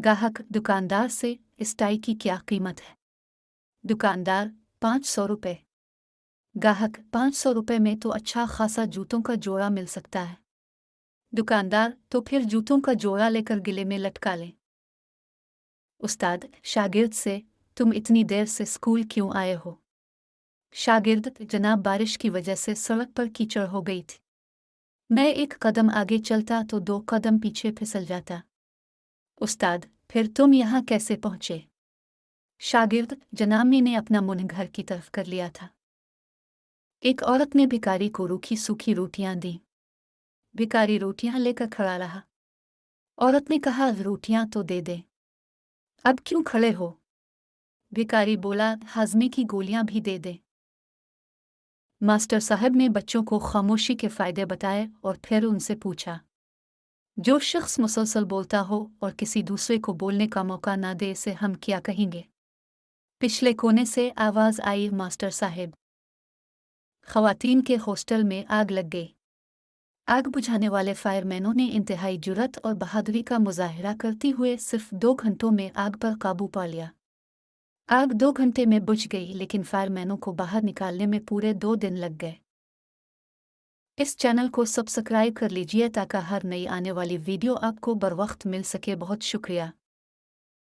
ग्राहक दुकानदार से, इस टाई की क्या कीमत है? दुकानदार, 500 रुपये। ग्राहक, 500 रुपये में तो अच्छा खासा जूतों का जोड़ा मिल सकता है। दुकानदार, तो फिर जूतों का जोड़ा लेकर गिले में लटका लें। उस्ताद शागिर्द से, तुम इतनी देर से स्कूल क्यों आए हो? शागिर्द, जनाब बारिश की वजह से सड़क पर कीचड़ हो गई थी। मैं एक कदम आगे चलता तो 2 कदम पीछे फिसल जाता। उस्ताद, फिर तुम यहाँ कैसे पहुँचे? शागिर्द, जनाब मैंने अपना मुंह घर की तरफ कर लिया था। एक औरत ने भिखारी को रूखी सूखी रोटियां दी। भिखारी रोटियां लेकर खड़ा रहा। औरत ने कहा, रोटियां तो दे दे। अब क्यों खड़े हो? भिखारी बोला, हाजमे की गोलियां भी दे दे। मास्टर साहब ने बच्चों को खामोशी के फायदे बताए और फिर उनसे पूछा, जो शख्स मुसलसल बोलता हो और किसी दूसरे को बोलने का मौका ना दे, इसे हम क्या कहेंगे? पिछले कोने से आवाज आई, मास्टर साहब, खवातीन के हॉस्टल में आग लग गई। आग बुझाने वाले फायरमैनों ने इंतहाई जुर्रत और बहादुरी का मुजाहिरा करते हुए सिर्फ 2 घंटों में आग पर काबू पा लिया। आग 2 घंटे में बुझ गई, लेकिन फायरमैनों को बाहर निकालने में पूरे 2 दिन लग गए। इस चैनल को सब्सक्राइब कर लीजिए ताकि हर नई आने वाली वीडियो आपको बर वक्त मिल सके। बहुत शुक्रिया।